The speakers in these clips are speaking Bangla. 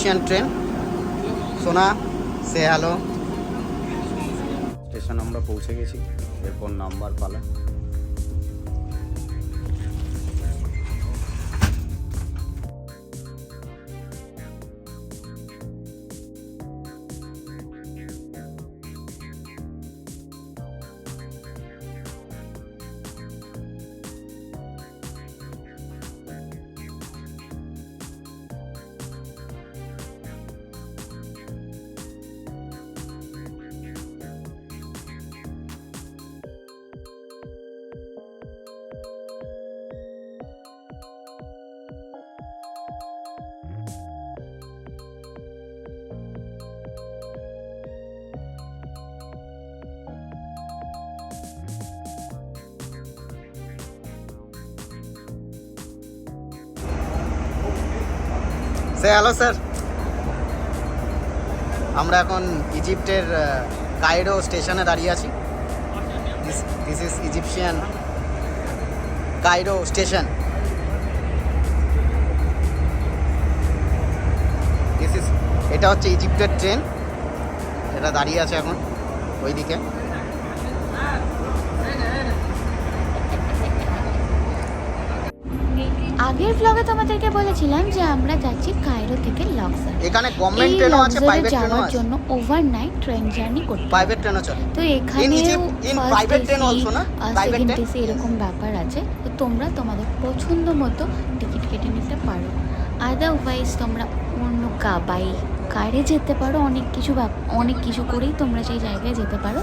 Egyptian train. সোনা, সে হ্যালো। স্টেশন আমরা পৌঁছে গেছি, এরপর নাম্বার পালা। সে হ্যালো স্যার, আমরা এখন ইজিপ্টের কায়রো স্টেশনে দাঁড়িয়ে আছি। This is Egyptian Cairo station. এটা হচ্ছে ইজিপ্টের ট্রেন, এটা দাঁড়িয়ে আছে এখন ওইদিকে। আগের ব্লগে তোমাদেরকে বলেছিলাম যে আমরা যাচ্ছি কায়রো থেকে লক্সর। এখানে গভর্নমেন্ট ট্রেনও আছে, প্রাইভেট ট্রেনও যাওয়ার আছে, জন্য ওভারনাইট ট্রেন জার্নি করতে প্রাইভেট ট্রেনও চলে। তো এখানে প্রাইভেট ট্রেন অলসো না, প্রাইভেট ট্রেন এরকম ব্যাপার আছে। তো তোমরা তোমাদের পছন্দ মতো টিকিট কেটে নিতে পারো। আদারওয়াইজ তোমরা অন্য কারে যেতে পারো, অনেক কিছু করেই তোমরা সেই জায়গায় যেতে পারো।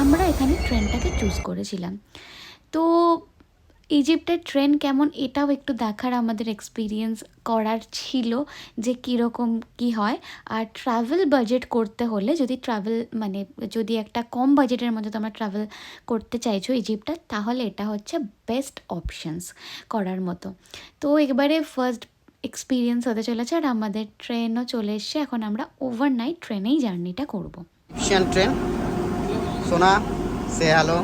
আমরা এখানে ট্রেনটাকে চুজ করেছিলাম। তো ইজিপ্টের ট্রেন কেমন এটাও একটু দেখার আমাদের এক্সপিরিয়েন্স করার ছিল, যে কীরকম কী হয়। আর ট্রাভেল বাজেট করতে হলে যদি একটা কম বাজেটের মধ্যে তোমরা ট্রাভেল করতে চাইছো ইজিপ্টটা, তাহলে এটা হচ্ছে বেস্ট অপশানস করার মতো। তো এবারে ফার্স্ট এক্সপিরিয়েন্স হতে চলেছে, আর আমাদের ট্রেনও চলে এসছে। এখন আমরা ওভারনাইট ট্রেনেই জার্নিটা করবো। Egyptian train. সোনা, সে হ্যালো।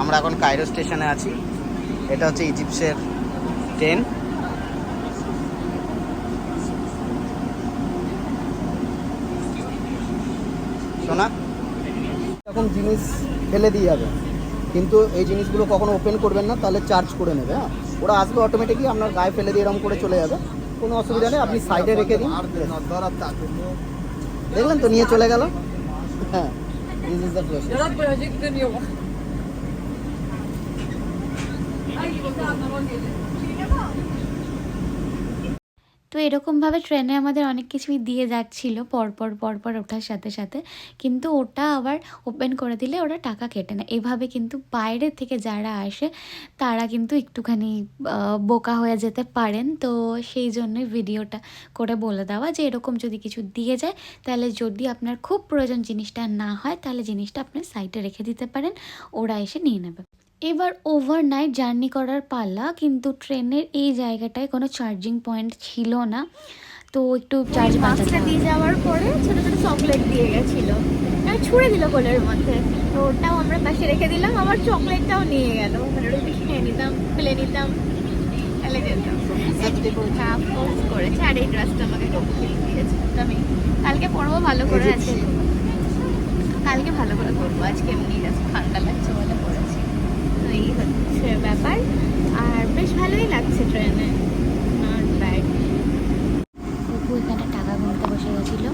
আমরা এখন কায়রো স্টেশনে আছি। এটা হচ্ছে ইজিপ্টের ট্রেন। সোনা, এরকম জিনিস ফেলে দিয়ে যাবে, কিন্তু এই জিনিসগুলো কখনো ওপেন করবেন না, তাহলে চার্জ করে নেবে। হ্যাঁ, ওরা আসবে অটোমেটিকলি, আপনার গায়ে ফেলে দিয়ে এরকম করে চলে যাবে, কোনো অসুবিধা নেই। আপনি সাইডে রেখে দিন। দেখলেন তো, নিয়ে চলে গেল। হ্যাঁ, দিস ইজ দ্য প্রসেস। তো এরকমভাবে ট্রেনে আমাদের অনেক কিছুই দিয়ে যাচ্ছিল পরপর ওঠার সাথে সাথে, কিন্তু ওটা আবার ওপেন করে দিলে ওরা টাকা কেটে নেয়। এভাবে কিন্তু বাইরে থেকে যারা আসে তারা কিন্তু একটুখানি বোকা হয়ে যেতে পারেন। তো সেই জন্যই ভিডিওটা করে বলে দেওয়া, যে এরকম যদি কিছু দিয়ে যায়, তাহলে যদি আপনার খুব প্রয়োজন জিনিসটা না হয়, তাহলে জিনিসটা আপনার সাইডে রেখে দিতে পারেন, ওরা এসে নিয়ে নেবে। এবার ওভারনাইট জার্নি করার পালা, কিন্তু ট্রেনের এই জায়গাটায় কোনো চার্জিং পয়েন্ট ছিল না। তো একটু চার্জ বাঁচাতে দিয়ে যাওয়ার পরে ছোটো ছোটো চকলেট দিয়ে গেছিলো, ছুঁড়ে দিল কোলের মধ্যে। তো ওটাও আমরা পাশে রেখে দিলাম, আমার চকলেটটাও নিয়ে গেল। মানে ওটা খেয়ে নিতাম, ফেলে নিতাম, ফেলে যেতাম। ফোর্স করেছে, আর এই ড্রেসটা আমাকে কমপ্লিট দিয়েছে। আমি কালকে পরবো ভালো করে, আছে কালকে ভালো করে করবো, আজকে এমনি ঠান্ডা লাগছে বলে পড়েছি। তো এই হচ্ছে ব্যাপার, আর বেশ ভালোই লাগছে ট্রেনে, নট ব্যাড। অপু এখানে টাকা গুনতে বসে গেছিলো।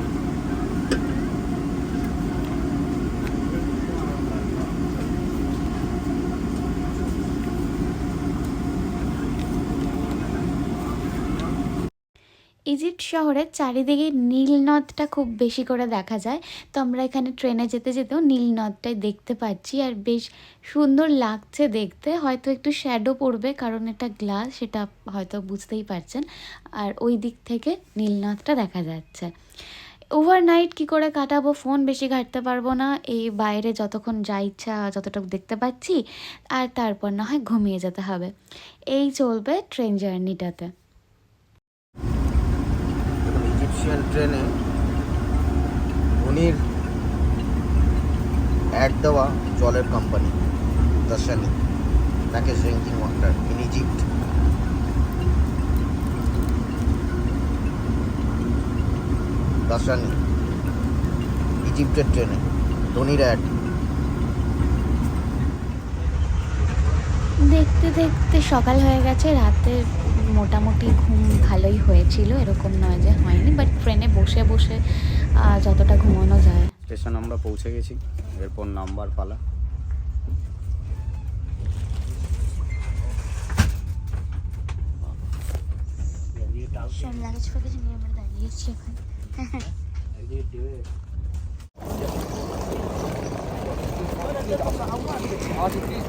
ইজিপ্ট শহরের চারিদিকে নীল নদটা খুব বেশি করে দেখা যায়। তো আমরা এখানে ট্রেনে যেতে যেতেও নীল নদটাই দেখতে পাচ্ছি, আর বেশ সুন্দর লাগছে দেখতে। হয়তো একটু শ্যাডো পড়বে, কারণ এটা গ্লাস, সেটা হয়তো বুঝতেই পারছেন। আর ওই দিক থেকে নীল নদটা দেখা যাচ্ছে। ওভারনাইট কি করে কাটাবো, ফোন বেশি ঘাঁটতে পারবো না, এই বাইরে যতক্ষণ যা ইচ্ছা যতটুকু দেখতে পাচ্ছি, আর তারপর না হয় ঘুমিয়ে যেতে হবে। এই চলবে ট্রেন জার্নিটাতে। ইজিপশিয়ান ট্রেনে ধোনির অ্যাড দেওয়া জলের কোম্পানি দাসানি, তাকে ড্রিঙ্কিং ওয়াটার ইন ইজিপ্ট। দাসানি ইজিপ্টের ট্রেনে ধোনির অ্যাড। দেখতে দেখতে সকাল হয়ে গেছে, রাতে মোটামুটি ঘুম ভালোই হয়েছিল, এরকম নয় যে হয়নি, বাট ট্রেনে বসে বসে যতটা ঘুমানো যায়। স্টেশন আমরা পৌঁছে গেছি, এরপর নাম্বার পালা। সব লাগেজ ফাগেজ নিয়ে আমরা দাঁড়িয়েছি এখন।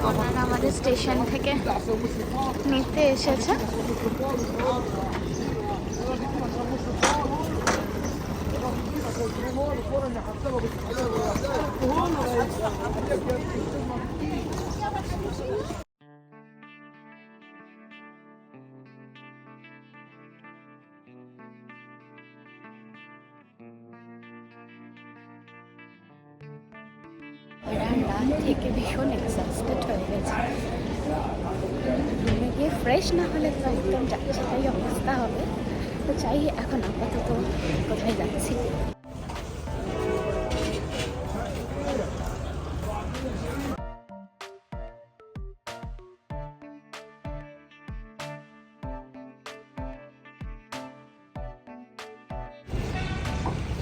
ওনারা আমাদের স্টেশন থেকে নিতে এসেছে। রাত থেকে ভীষণ এক্সস্টেড হয়ে গেছে, রুমে গিয়ে ফ্রেশ না হলে তো একদম যাচ্ছে তাই অবস্থা হবে। তো চাই এখন আপাতত কোথায় যাচ্ছি।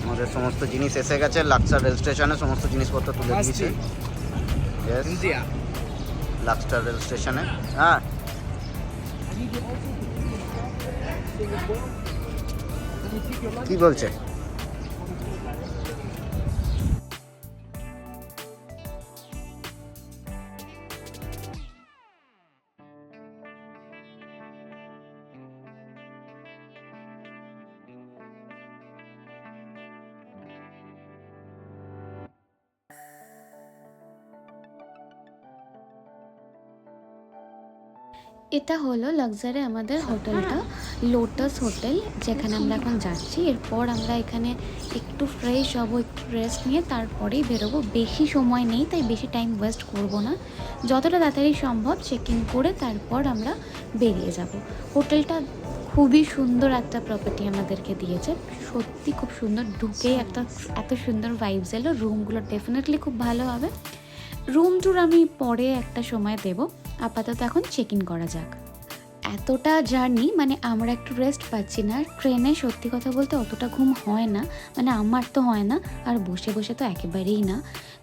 আমাদের সমস্ত জিনিস এসে গেছে, লাক্সার রেল স্টেশনে সমস্ত জিনিসপত্র তুলে দিয়েছি। লাক্সার রেল স্টেশনে। হ্যাঁ, কি বলছে? এটা হলো লাক্সারে আমাদের হোটেলটা, লোটাস হোটেল, যেখানে আমরা এখন যাচ্ছি। এরপর আমরা এখানে একটু ফ্রেশ হবো, একটু রেস্ট নিয়ে তারপরেই বেরোবো। বেশি সময় নেই, তাই বেশি টাইম ওয়েস্ট করব না, যতটা তাড়াতাড়ি সম্ভব চেক ইন করে তারপর আমরা বেরিয়ে যাব। হোটেলটা খুবই সুন্দর একটা প্রপার্টি আমাদেরকে দিয়েছে, সত্যি খুব সুন্দর। ঢুকেই এত সুন্দর ভাইবস এলো। রুমগুলো ডেফিনেটলি খুব ভালো হবে। রুম ট্যুর আমি পরে একটা সময় দেব, আপাতত এখন চেক ইন করা যাক। এতটা জার্নি, মানে আমরা একটু রেস্ট পাচ্ছি না। ট্রেনে সত্যি কথা বলতে অতটা ঘুম হয় না, মানে আমার তো হয় না, আর বসে বসে তো একেবারেই না।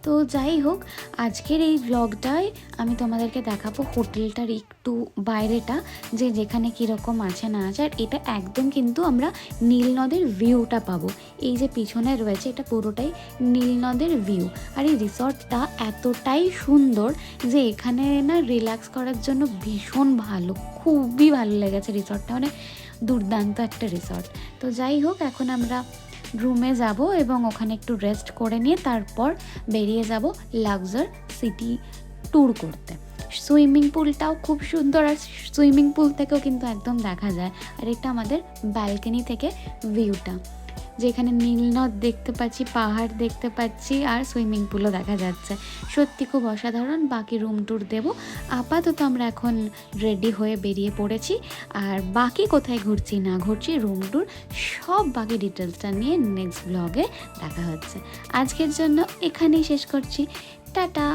তো যাই হোক, আজকের এই ব্লগটায় আমি তোমাদেরকে দেখাবো হোটেলটার একটু বাইরেটা, যে যেখানে কীরকম আছে না আছে। আর এটা একদম কিন্তু আমরা নীল নদের ভিউটা পাবো। এই যে পিছনে রয়েছে এটা পুরোটাই নীল নদের ভিউ। আর এই রিসর্টটা এতটাই সুন্দর যে এখানে না রিল্যাক্স করার জন্য ভীষণ ভালো, খুবই ভালো লেগেছে রিসর্টটা, মানে দুর্দান্ত একটা রিসর্ট। তো যাই হোক, এখন আমরা রুমে যাব এবং ওখানে একটু রেস্ট করে নিয়ে তারপর বেরিয়ে যাব লাক্সার সিটি ট্যুর করতে। সুইমিং পুলটাও খুব সুন্দর, আর সুইমিং পুল থেকেও কিন্তু একদম দেখা যায়। আর এটা আমাদের ব্যালকনি থেকে ভিউটা, যেখানে নীলনদ দেখতে পাচ্ছি, পাহাড় দেখতে পাচ্ছি, আর সুইমিং পুলও দেখা যাচ্ছে। সত্যি খুব অসাধারণ। বাকি রুম ট্যুর দেবো। আপাতত আমরা এখন রেডি হয়ে বেরিয়ে পড়েছি, আর বাকি কোথায় ঘুরছি না ঘুরছি, রুম ট্যুর সব বাকি ডিটেলসটা নিয়ে নেক্সট ব্লগে দেখা হচ্ছে। আজকের জন্য এখানেই শেষ করছি। টাটা।